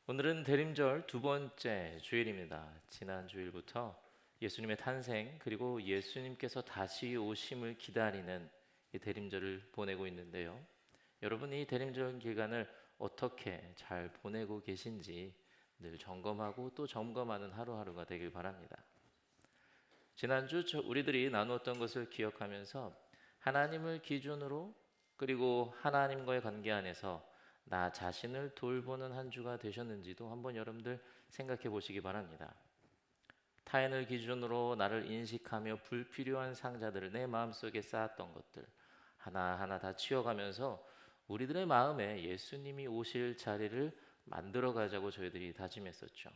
오늘은 대림절 두 번째 주일입니다. 지난 주일부터 예수님의 탄생 그리고 예수님께서 다시 오심을 기다리는 이 대림절을 보내고 있는데요. 여러분 이 대림절 기간을 어떻게 잘 보내고 계신지 늘 점검하고 또 점검하는 하루하루가 되길 바랍니다. 지난주 우리들이 나누었던 것을 기억하면서 하나님을 기준으로 그리고 하나님과의 관계 안에서 나 자신을 돌보는 한 주가 되셨는지도 한번 여러분들 생각해 보시기 바랍니다. 타인을 기준으로 나를 인식하며 불필요한 상자들을 내 마음속에 쌓았던 것들 하나하나 다 치워가면서 우리들의 마음에 예수님이 오실 자리를 만들어 가자고 저희들이 다짐했었죠.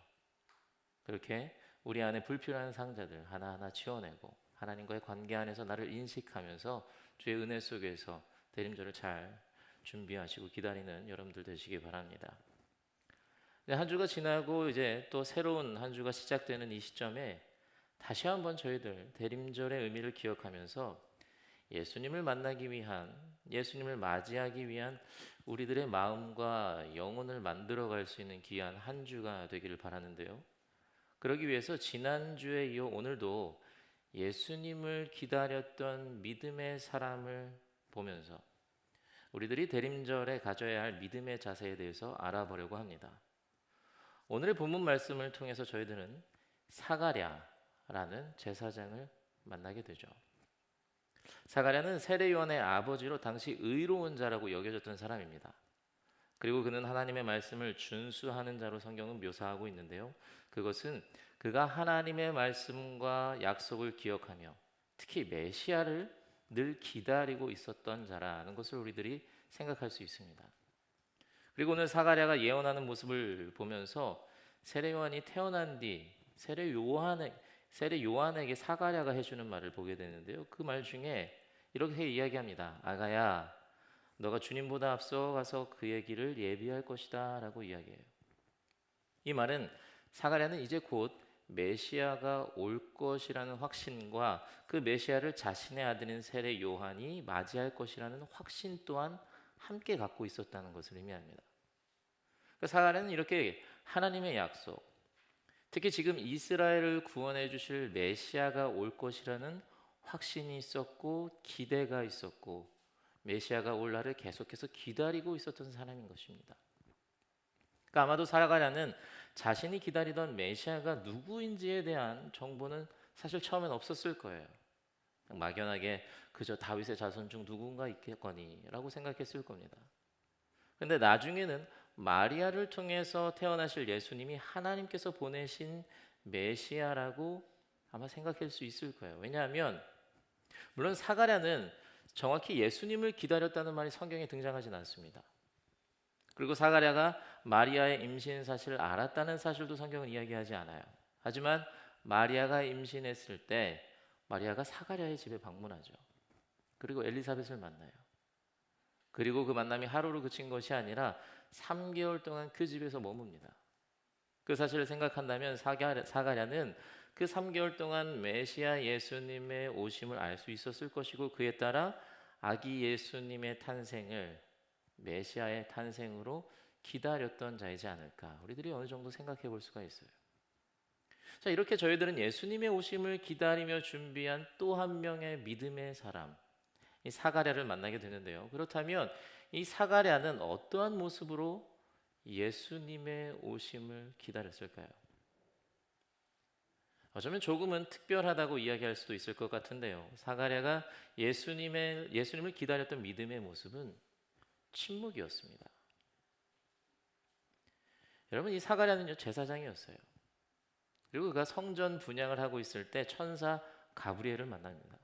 그렇게 우리 안에 불필요한 상자들 하나하나 치워내고 하나님과의 관계 안에서 나를 인식하면서 주의 은혜 속에서 대림절을 잘 준비하시고 기다리는 여러분들 되시기 바랍니다. 한 주가 지나고 이제 또 새로운 한 주가 시작되는 이 시점에 다시 한번 저희들 대림절의 의미를 기억하면서 예수님을 만나기 위한, 예수님을 맞이하기 위한 우리들의 마음과 영혼을 만들어갈 수 있는 귀한 한 주가 되기를 바라는데요. 그러기 위해서 지난주에 이어 오늘도 예수님을 기다렸던 믿음의 사람을 보면서 우리들이 대림절에 가져야 할 믿음의 자세에 대해서 알아보려고 합니다. 오늘의 본문 말씀을 통해서 저희들은 사가랴라는 제사장을 만나게 되죠. 사가랴는 세례 요한의 아버지로 당시 의로운 자라고 여겨졌던 사람입니다. 그리고 그는 하나님의 말씀을 준수하는 자로 성경은 묘사하고 있는데요. 그것은 그가 하나님의 말씀과 약속을 기억하며 특히 메시아를 늘 기다리고 있었던 자라는 것을 우리들이 생각할 수 있습니다. 그리고 오늘 사가랴가 예언하는 모습을 보면서 세례 요한이 태어난 뒤 세례 요한에게 사가랴가 해주는 말을 보게 되는데요. 그 말 중에 이렇게 이야기합니다. 아가야, 너가 주님보다 앞서가서 그의 길을 예비할 것이다 라고 이야기해요. 이 말은 사가랴는 이제 곧 메시아가 올 것이라는 확신과 그 메시아를 자신의 아들인 세례 요한이 맞이할 것이라는 확신 또한 함께 갖고 있었다는 것을 의미합니다. 사가랴는 이렇게 하나님의 약속, 특히 지금 이스라엘을 구원해 주실 메시아가 올 것이라는 확신이 있었고 기대가 있었고 메시아가 올 날을 계속해서 기다리고 있었던 사람인 것입니다. 그러니까 아마도 사가랴는 자신이 기다리던 메시아가 누구인지에 대한 정보는 사실 처음엔 없었을 거예요. 막연하게 그저 다윗의 자손 중 누군가 있겠거니라고 생각했을 겁니다. 그런데 나중에는 마리아를 통해서 태어나실 예수님이 하나님께서 보내신 메시아라고 아마 생각할 수 있을 거예요. 왜냐하면 물론 사가랴는 정확히 예수님을 기다렸다는 말이 성경에 등장하진 않습니다. 그리고 사가랴가 마리아의 임신 사실을 알았다는 사실도 성경은 이야기하지 않아요. 하지만 마리아가 임신했을 때 마리아가 사가랴의 집에 방문하죠. 그리고 엘리사벳을 만나요. 그리고 그 만남이 하루로 그친 것이 아니라 3개월 동안 그 집에서 머뭅니다. 그 사실을 생각한다면 사가랴는 그 3개월 동안 메시아 예수님의 오심을 알 수 있었을 것이고 그에 따라 아기 예수님의 탄생을 메시아의 탄생으로 기다렸던 자이지 않을까 우리들이 어느 정도 생각해 볼 수가 있어요. 자, 이렇게 저희들은 예수님의 오심을 기다리며 준비한 또 한 명의 믿음의 사람 이 사가랴를 만나게 되는데요. 그렇다면 이 사가랴는 어떠한 모습으로 예수님의 오심을 기다렸을까요? 어쩌면 조금은 특별하다고 이야기할 수도 있을 것 같은데요. 사가랴가 예수님을 기다렸던 믿음의 모습은 침묵이었습니다. 여러분 이 사가랴는요 제사장이었어요. 그리고 그가 성전 분향을 하고 있을 때 천사 가브리엘을 만납니다.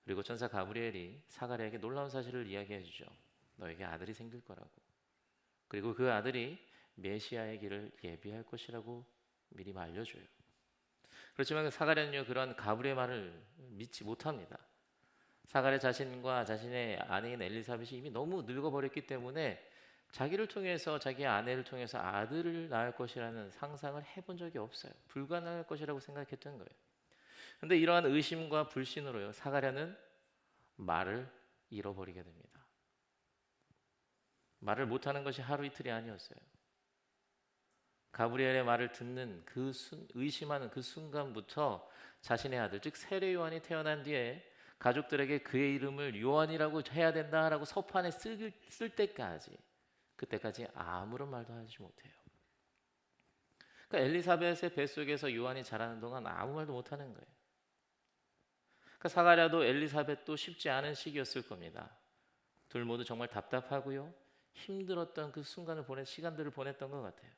그리고 천사 가브리엘이 사가랴에게 놀라운 사실을 이야기해 주죠. 너에게 아들이 생길 거라고. 그리고 그 아들이 메시아의 길을 예비할 것이라고 미리 알려줘요. 그렇지만 그 사가랴는요 그런 가브리엘의 말을 믿지 못합니다. 사가랴 자신과 자신의 아내인 엘리사벳이 이미 너무 늙어버렸기 때문에 자기를 통해서 자기 아내를 통해서 아들을 낳을 것이라는 상상을 해본 적이 없어요. 불가능할 것이라고 생각했던 거예요. 그런데 이러한 의심과 불신으로요 사가랴는 말을 잃어버리게 됩니다. 말을 못하는 것이 하루 이틀이 아니었어요. 가브리엘의 말을 듣는 의심하는 그 순간부터 자신의 아들, 즉 세례 요한이 태어난 뒤에 가족들에게 그의 이름을 요한이라고 해야 된다라고 서판에 쓸 때까지, 그때까지 아무런 말도 하지 못해요. 그러니까 엘리사벳의 뱃속에서 요한이 자라는 동안 아무 말도 못하는 거예요. 그러니까 사가랴도 엘리사벳도 쉽지 않은 시기였을 겁니다. 둘 모두 정말 답답하고요, 힘들었던 그 시간들을 보냈던 것 같아요.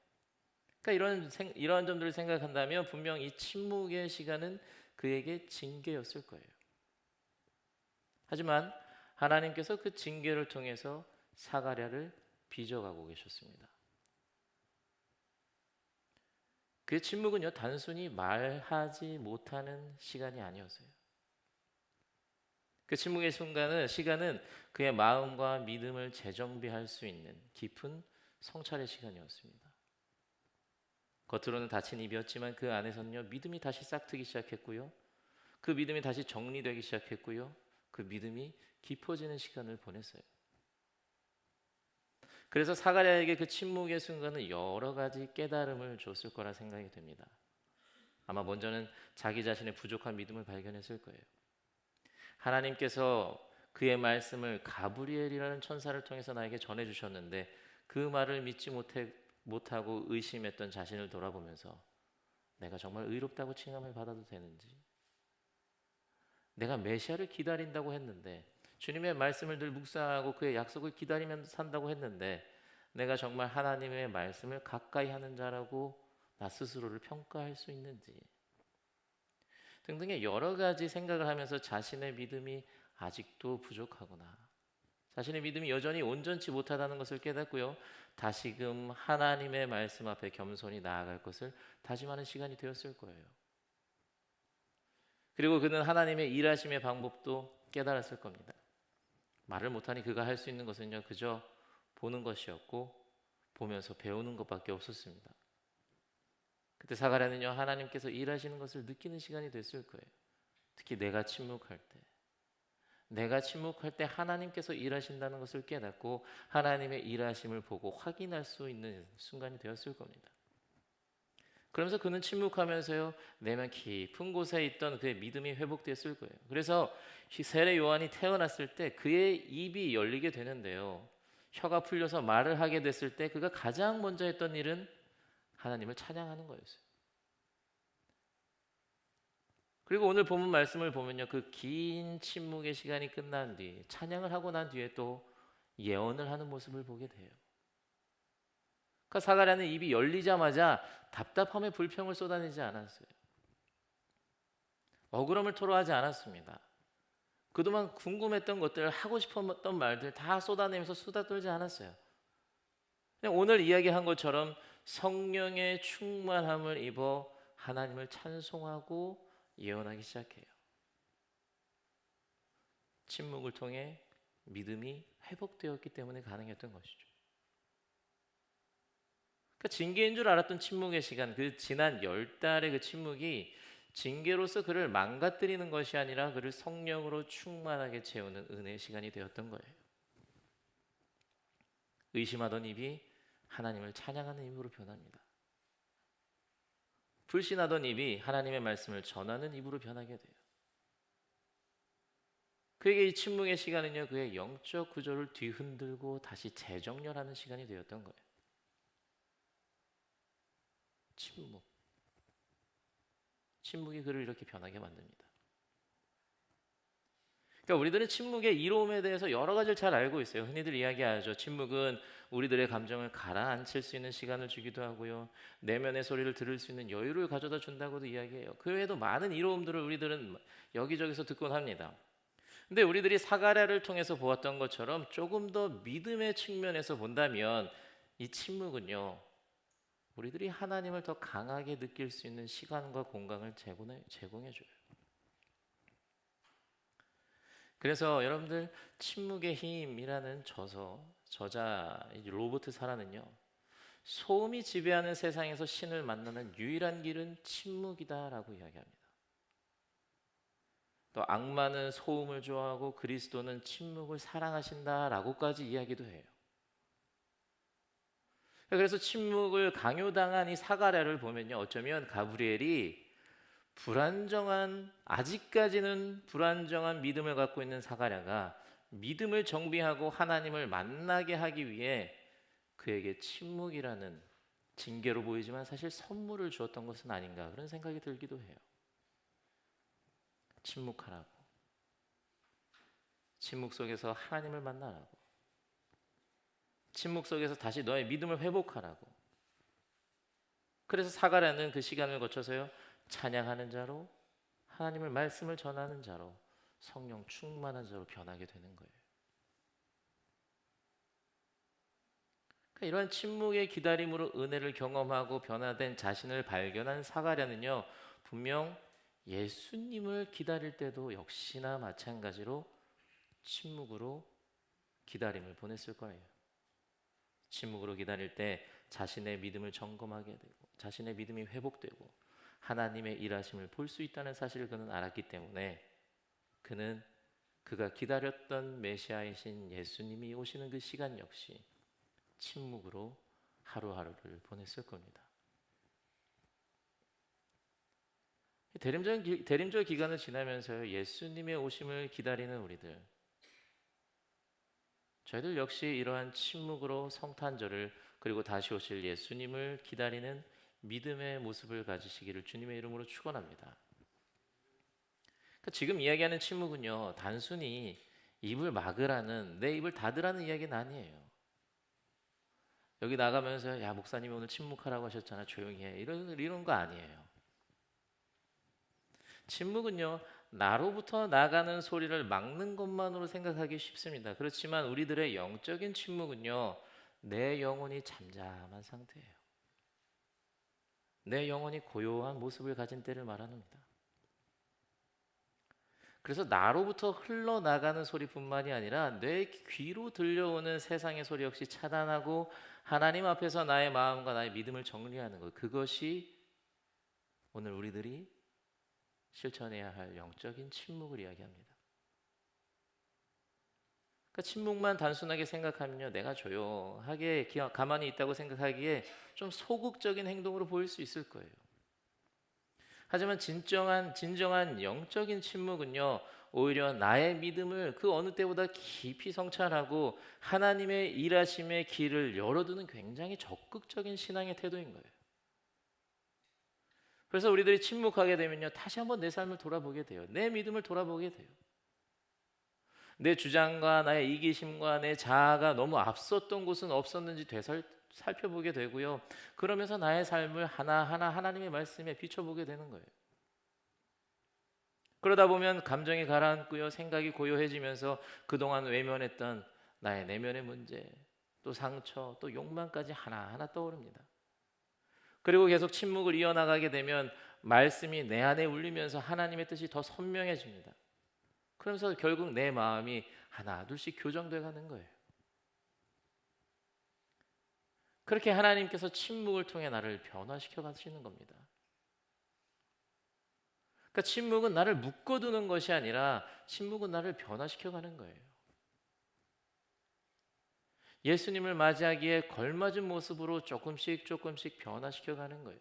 그러니까 이러한 점들을 생각한다면 분명 이 침묵의 시간은 그에게 징계였을 거예요. 하지만 하나님께서 그 징계를 통해서 사가랴를 빚어가고 계셨습니다. 그 침묵은요, 단순히 말하지 못하는 시간이 아니었어요. 그 침묵의 시간은 그의 마음과 믿음을 재정비할 수 있는 깊은 성찰의 시간이었습니다. 겉으로는 닫힌 입이었지만 그 안에서는요, 믿음이 다시 싹트기 시작했고요, 그 믿음이 다시 정리되기 시작했고요, 그 믿음이 깊어지는 시간을 보냈어요. 그래서 사가랴에게 그 침묵의 순간은 여러 가지 깨달음을 줬을 거라 생각이 됩니다. 아마 먼저는 자기 자신의 부족한 믿음을 발견했을 거예요. 하나님께서 그의 말씀을 가브리엘이라는 천사를 통해서 나에게 전해주셨는데 그 말을 믿지 못하고 의심했던 자신을 돌아보면서 내가 정말 의롭다고 칭함을 받아도 되는지, 내가 메시아를 기다린다고 했는데, 주님의 말씀을 늘 묵상하고 그의 약속을 기다리면서 산다고 했는데, 내가 정말 하나님의 말씀을 가까이 하는 자라고 나 스스로를 평가할 수 있는지 등등의 여러 가지 생각을 하면서 자신의 믿음이 아직도 부족하구나, 자신의 믿음이 여전히 온전치 못하다는 것을 깨닫고요, 다시금 하나님의 말씀 앞에 겸손히 나아갈 것을 다짐하는 시간이 되었을 거예요. 그리고 그는 하나님의 일하심의 방법도 깨달았을 겁니다. 말을 못하니 그가 할 수 있는 것은요, 그저 보는 것이었고 보면서 배우는 것밖에 없었습니다. 그때 사가랴는요, 하나님께서 일하시는 것을 느끼는 시간이 됐을 거예요. 특히 내가 침묵할 때 하나님께서 일하신다는 것을 깨닫고 하나님의 일하심을 보고 확인할 수 있는 순간이 되었을 겁니다. 그러면서 그는 침묵하면서요, 내면 깊은 곳에 있던 그의 믿음이 회복됐을 거예요. 그래서 세례 요한이 태어났을 때 그의 입이 열리게 되는데요, 혀가 풀려서 말을 하게 됐을 때 그가 가장 먼저 했던 일은 하나님을 찬양하는 거였어요. 그리고 오늘 본문 말씀을 보면요, 그 긴 침묵의 시간이 끝난 뒤, 찬양을 하고 난 뒤에 또 예언을 하는 모습을 보게 돼요. 그러니까 사가랴는 입이 열리자마자 답답함에 불평을 쏟아내지 않았어요. 억울함을 토로하지 않았습니다. 그동안 궁금했던 것들, 하고 싶었던 말들 다 쏟아내면서 수다 떨지 않았어요. 그냥 오늘 이야기한 것처럼 성령의 충만함을 입어 하나님을 찬송하고 예언하기 시작해요. 침묵을 통해 믿음이 회복되었기 때문에 가능했던 것이죠. 그러니까 징계인 줄 알았던 침묵의 시간, 그 지난 10달의 그 침묵이 징계로서 그를 망가뜨리는 것이 아니라 그를 성령으로 충만하게 채우는 은혜의 시간이 되었던 거예요. 의심하던 입이 하나님을 찬양하는 입으로 변합니다. 불신하던 입이 하나님의 말씀을 전하는 입으로 변하게 돼요. 그에게 이 침묵의 시간은요, 그의 영적 구조를 뒤흔들고 다시 재정렬하는 시간이 되었던 거예요. 침묵이 그를 이렇게 변하게 만듭니다. 그러니까 우리들은 침묵의 이로움에 대해서 여러 가지를 잘 알고 있어요. 흔히들 이야기하죠. 침묵은 우리들의 감정을 가라앉힐 수 있는 시간을 주기도 하고요, 내면의 소리를 들을 수 있는 여유를 가져다 준다고도 이야기해요. 그 외에도 많은 이로움들을 우리들은 여기저기서 듣곤 합니다. 근데 우리들이 사가랴를 통해서 보았던 것처럼 조금 더 믿음의 측면에서 본다면 이 침묵은요, 우리들이 하나님을 더 강하게 느낄 수 있는 시간과 공간을 제공해줘요. 그래서 여러분들, 침묵의 힘이라는 저자 로버트 사라는요, 소음이 지배하는 세상에서 신을 만나는 유일한 길은 침묵이다라고 이야기합니다. 또 악마는 소음을 좋아하고 그리스도는 침묵을 사랑하신다라고까지 이야기도 해요. 그래서 침묵을 강요당한 이 사가랴를 보면요, 어쩌면 가브리엘이 아직까지는 불안정한 믿음을 갖고 있는 사가랴가 믿음을 정비하고 하나님을 만나게 하기 위해 그에게 침묵이라는, 징계로 보이지만 사실 선물을 주었던 것은 아닌가, 그런 생각이 들기도 해요. 침묵하라고, 침묵 속에서 하나님을 만나라고, 침묵 속에서 다시 너의 믿음을 회복하라고. 그래서 사가랴는 그 시간을 거쳐서요, 찬양하는 자로, 하나님을 말씀을 전하는 자로, 성령 충만한 자로 변하게 되는 거예요. 그러니까 이러한 침묵의 기다림으로 은혜를 경험하고 변화된 자신을 발견한 사가랴는요, 분명 예수님을 기다릴 때도 역시나 마찬가지로 침묵으로 기다림을 보냈을 거예요. 침묵으로 기다릴 때 자신의 믿음을 점검하게 되고, 자신의 믿음이 회복되고, 하나님의 일하심을 볼 수 있다는 사실을 그는 알았기 때문에 그는 그가 기다렸던 메시아이신 예수님이 오시는 그 시간 역시 침묵으로 하루하루를 보냈을 겁니다. 대림절 기간을 지나면서요, 예수님의 오심을 기다리는 우리들, 저희들 역시 이러한 침묵으로 성탄절을, 그리고 다시 오실 예수님을 기다리는 믿음의 모습을 가지시기를 주님의 이름으로 축원합니다. 그러니까 지금 이야기하는 침묵은요, 단순히 입을 막으라는, 내 입을 닫으라는 이야기는 아니에요. 여기 나가면서 야, 목사님이 오늘 침묵하라고 하셨잖아, 조용히 해, 이런 거 아니에요. 침묵은요, 나로부터 나가는 소리를 막는 것만으로 생각하기 쉽습니다. 그렇지만 우리들의 영적인 침묵은요, 내 영혼이 잠잠한 상태예요. 내 영혼이 고요한 모습을 가진 때를 말합니다. 그래서 나로부터 흘러나가는 소리뿐만이 아니라 내 귀로 들려오는 세상의 소리 역시 차단하고 하나님 앞에서 나의 마음과 나의 믿음을 정리하는 것, 그것이 오늘 우리들이 실천해야 할 영적인 침묵을 이야기합니다. 그러니까 침묵만 단순하게 생각하면요, 내가 조용하게 가만히 있다고 생각하기에 좀 소극적인 행동으로 보일 수 있을 거예요. 하지만 진정한 영적인 침묵은요, 오히려 나의 믿음을 그 어느 때보다 깊이 성찰하고 하나님의 일하심의 길을 열어두는 굉장히 적극적인 신앙의 태도인 거예요. 그래서 우리들이 침묵하게 되면요, 다시 한번 내 삶을 돌아보게 돼요. 내 믿음을 돌아보게 돼요. 내 주장과 나의 이기심과 내 자아가 너무 앞섰던 곳은 없었는지 살펴보게 되고요. 그러면서 나의 삶을 하나하나 하나님의 말씀에 비춰보게 되는 거예요. 그러다 보면 감정이 가라앉고요, 생각이 고요해지면서 그동안 외면했던 나의 내면의 문제, 또 상처, 또 욕망까지 하나하나 떠오릅니다. 그리고 계속 침묵을 이어나가게 되면 말씀이 내 안에 울리면서 하나님의 뜻이 더 선명해집니다. 그러면서 결국 내 마음이 하나 둘씩 교정돼 가는 거예요. 그렇게 하나님께서 침묵을 통해 나를 변화시켜 가시는 겁니다. 그러니까 침묵은 나를 묶어두는 것이 아니라 침묵은 나를 변화시켜 가는 거예요. 예수님을 맞이하기에 걸맞은 모습으로 조금씩 변화시켜 가는 거예요.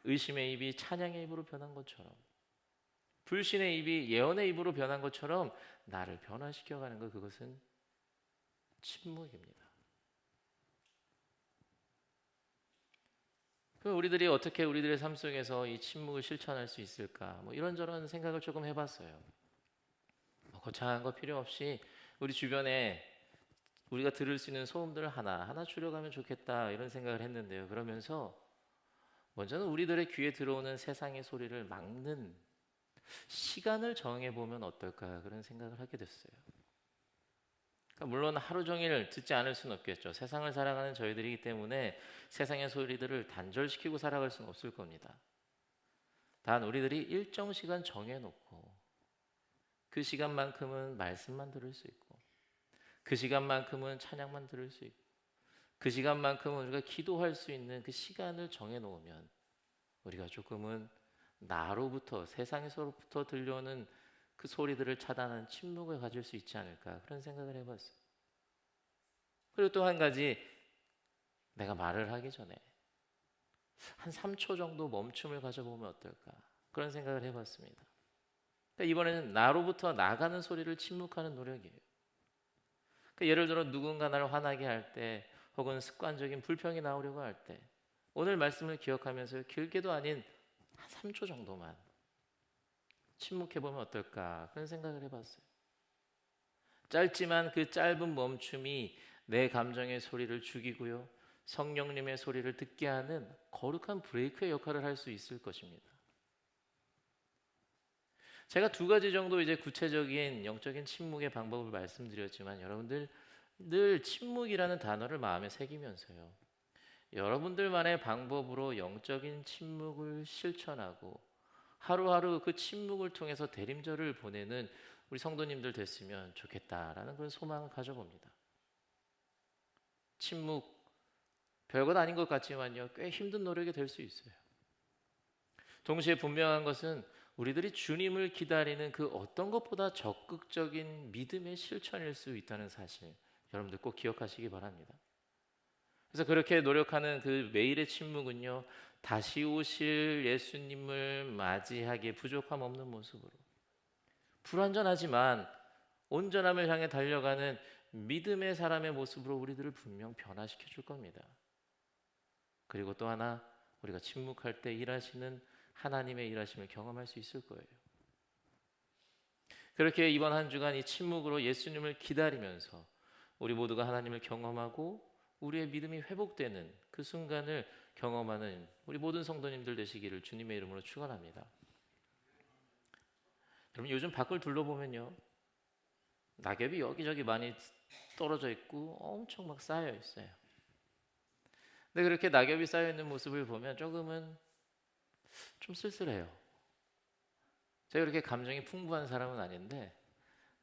의심의 입이 찬양의 입으로 변한 것처럼, 불신의 입이 예언의 입으로 변한 것처럼 나를 변화시켜 가는 것, 그것은 침묵입니다. 그럼 우리들이 어떻게 우리들의 삶 속에서 이 침묵을 실천할 수 있을까? 이런저런 생각을 조금 해봤어요. 거창한 거 필요 없이 우리 주변에 우리가 들을 수 있는 소음들을 하나하나 줄여가면 좋겠다, 이런 생각을 했는데요. 그러면서 먼저는 우리들의 귀에 들어오는 세상의 소리를 막는 시간을 정해보면 어떨까, 그런 생각을 하게 됐어요. 그러니까 물론 하루 종일 듣지 않을 수는 없겠죠. 세상을 살아가는 저희들이기 때문에 세상의 소리들을 단절시키고 살아갈 수는 없을 겁니다. 단 우리들이 일정 시간 정해놓고 그 시간만큼은 말씀만 들을 수 있고, 그 시간만큼은 찬양만 들을 수 있고, 그 시간만큼은 우리가 기도할 수 있는 그 시간을 정해놓으면 우리가 조금은 나로부터, 세상에서부터 들려오는 그 소리들을 차단하는 침묵을 가질 수 있지 않을까, 그런 생각을 해봤어요. 그리고 또 한 가지, 내가 말을 하기 전에 한 3초 정도 멈춤을 가져보면 어떨까? 그런 생각을 해봤습니다. 그러니까 이번에는 나로부터 나가는 소리를 침묵하는 노력이에요. 그러니까 예를 들어 누군가 나를 화나게 할 때, 혹은 습관적인 불평이 나오려고 할 때, 오늘 말씀을 기억하면서 길게도 아닌 한 3초 정도만 침묵해보면 어떨까? 그런 생각을 해봤어요. 짧지만 그 짧은 멈춤이 내 감정의 소리를 죽이고요, 성령님의 소리를 듣게 하는 거룩한 브레이크의 역할을 할 수 있을 것입니다. 제가 두 가지 정도 이제 구체적인 영적인 침묵의 방법을 말씀드렸지만, 여러분들 늘 침묵이라는 단어를 마음에 새기면서요, 여러분들만의 방법으로 영적인 침묵을 실천하고 하루하루 그 침묵을 통해서 대림절을 보내는 우리 성도님들 됐으면 좋겠다라는 그런 소망을 가져봅니다. 침묵, 별것 아닌 것 같지만요, 꽤 힘든 노력이 될 수 있어요. 동시에 분명한 것은 우리들이 주님을 기다리는 그 어떤 것보다 적극적인 믿음의 실천일 수 있다는 사실, 여러분들 꼭 기억하시기 바랍니다. 그래서 그렇게 노력하는 그 매일의 침묵은요, 다시 오실 예수님을 맞이하기에 부족함 없는 모습으로, 불완전하지만 온전함을 향해 달려가는 믿음의 사람의 모습으로 우리들을 분명 변화시켜 줄 겁니다. 그리고 또 하나, 우리가 침묵할 때 일하시는 하나님의 일하심을 경험할 수 있을 거예요. 그렇게 이번 한 주간 이 침묵으로 예수님을 기다리면서 우리 모두가 하나님을 경험하고 우리의 믿음이 회복되는 그 순간을 경험하는 우리 모든 성도님들 되시기를 주님의 이름으로 축원합니다. 여러분, 요즘 밖을 둘러보면요, 낙엽이 여기저기 많이 떨어져 있고 엄청 막 쌓여 있어요. 근데 그렇게 낙엽이 쌓여 있는 모습을 보면 조금은 좀 쓸쓸해요. 제가 그렇게 감정이 풍부한 사람은 아닌데,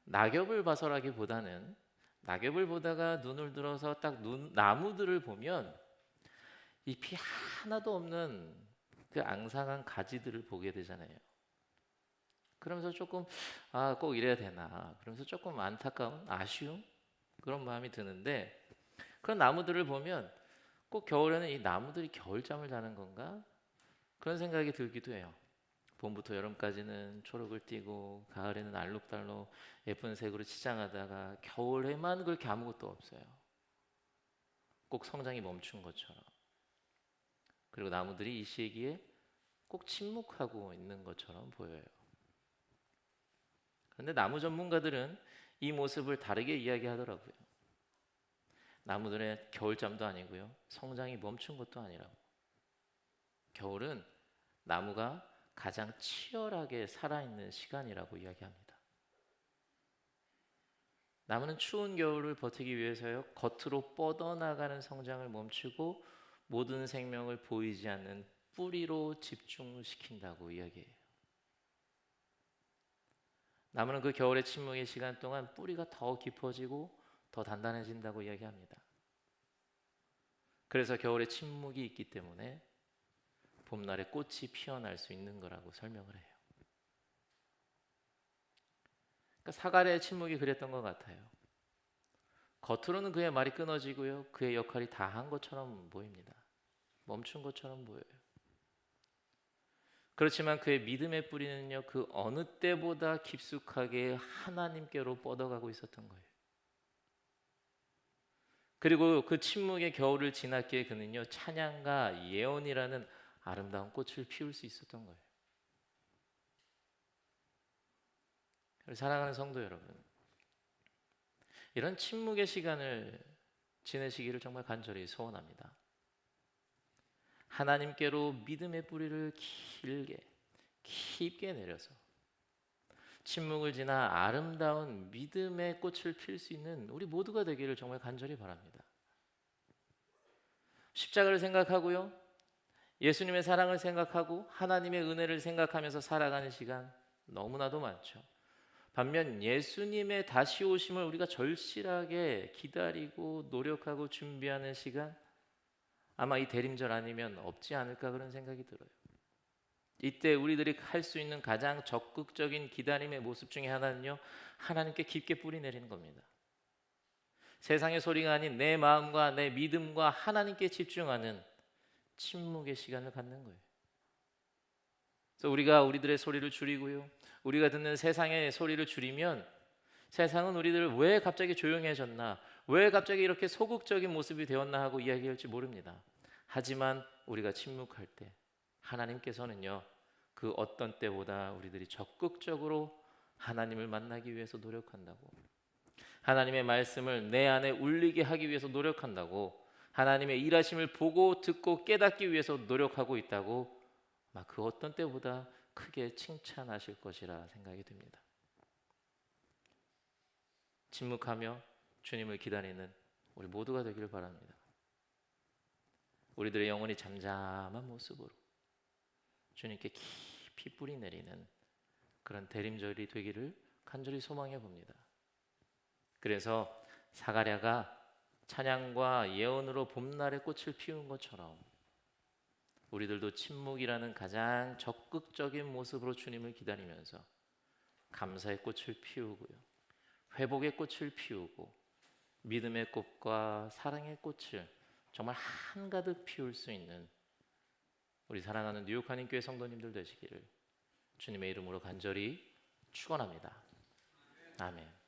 낙엽을 봐서라기보다는 낙엽을 보다가 눈을 들어서 딱 나무들을 보면 잎이 하나도 없는 그 앙상한 가지들을 보게 되잖아요. 그러면서 조금 꼭 이래야 되나, 그러면서 조금 안타까운, 아쉬움, 그런 마음이 드는데, 그런 나무들을 보면 꼭 겨울에는 이 나무들이 겨울잠을 자는 건가? 그런 생각이 들기도 해요. 봄부터 여름까지는 초록을 띠고 가을에는 알록달록 예쁜 색으로 치장하다가 겨울에만 그렇게 아무것도 없어요. 꼭 성장이 멈춘 것처럼. 그리고 나무들이 이 시기에 꼭 침묵하고 있는 것처럼 보여요. 그런데 나무 전문가들은 이 모습을 다르게 이야기하더라고요. 나무들의 겨울잠도 아니고요, 성장이 멈춘 것도 아니라고. 겨울은 나무가 가장 치열하게 살아있는 시간이라고 이야기합니다. 나무는 추운 겨울을 버티기 위해서요, 겉으로 뻗어나가는 성장을 멈추고 모든 생명을 보이지 않는 뿌리로 집중시킨다고 이야기해요. 나무는 그 겨울의 침묵의 시간 동안 뿌리가 더 깊어지고 더 단단해진다고 이야기합니다. 그래서 겨울에 침묵이 있기 때문에 봄날에 꽃이 피어날 수 있는 거라고 설명을 해요. 그러니까 사가랴의 침묵이 그랬던 것 같아요. 겉으로는 그의 말이 끊어지고요, 그의 역할이 다 한 것처럼 보입니다. 멈춘 것처럼 보여요. 그렇지만 그의 믿음의 뿌리는요, 그 어느 때보다 깊숙하게 하나님께로 뻗어가고 있었던 거예요. 그리고 그 침묵의 겨울을 지났기에 그는요, 찬양과 예언이라는 아름다운 꽃을 피울 수 있었던 거예요. 사랑하는 성도 여러분, 이런 침묵의 시간을 지내시기를 정말 간절히 소원합니다. 하나님께로 믿음의 뿌리를 길게 깊게 내려서 침묵을 지나 아름다운 믿음의 꽃을 필 수 있는 우리 모두가 되기를 정말 간절히 바랍니다. 십자가를 생각하고요, 예수님의 사랑을 생각하고 하나님의 은혜를 생각하면서 살아가는 시간 너무나도 많죠. 반면 예수님의 다시 오심을 우리가 절실하게 기다리고 노력하고 준비하는 시간, 아마 이 대림절 아니면 없지 않을까 그런 생각이 들어요. 이때 우리들이 할 수 있는 가장 적극적인 기다림의 모습 중에 하나는요, 하나님께 깊게 뿌리 내리는 겁니다. 세상의 소리가 아닌 내 마음과 내 믿음과 하나님께 집중하는 침묵의 시간을 갖는 거예요. 그래서 우리가 우리들의 소리를 줄이고요, 우리가 듣는 세상의 소리를 줄이면 세상은 우리들을 왜 갑자기 조용해졌나, 왜 갑자기 이렇게 소극적인 모습이 되었나 하고 이야기할지 모릅니다. 하지만 우리가 침묵할 때 하나님께서는요, 그 어떤 때보다 우리들이 적극적으로 하나님을 만나기 위해서 노력한다고, 하나님의 말씀을 내 안에 울리게 하기 위해서 노력한다고, 하나님의 일하심을 보고 듣고 깨닫기 위해서 노력하고 있다고, 그 어떤 때보다 크게 칭찬하실 것이라 생각이 듭니다. 침묵하며 주님을 기다리는 우리 모두가 되기를 바랍니다. 우리들의 영혼이 잠잠한 모습으로 주님께 깊이 뿌리 내리는 그런 대림절이 되기를 간절히 소망해 봅니다. 그래서 사가랴가 찬양과 예언으로 봄날의 꽃을 피운 것처럼 우리들도 침묵이라는 가장 적극적인 모습으로 주님을 기다리면서 감사의 꽃을 피우고요, 회복의 꽃을 피우고 믿음의 꽃과 사랑의 꽃을 정말 한가득 피울 수 있는 우리 사랑하는 뉴욕 한인교회 성도님들 되시기를 주님의 이름으로 간절히 축원합니다. 아멘.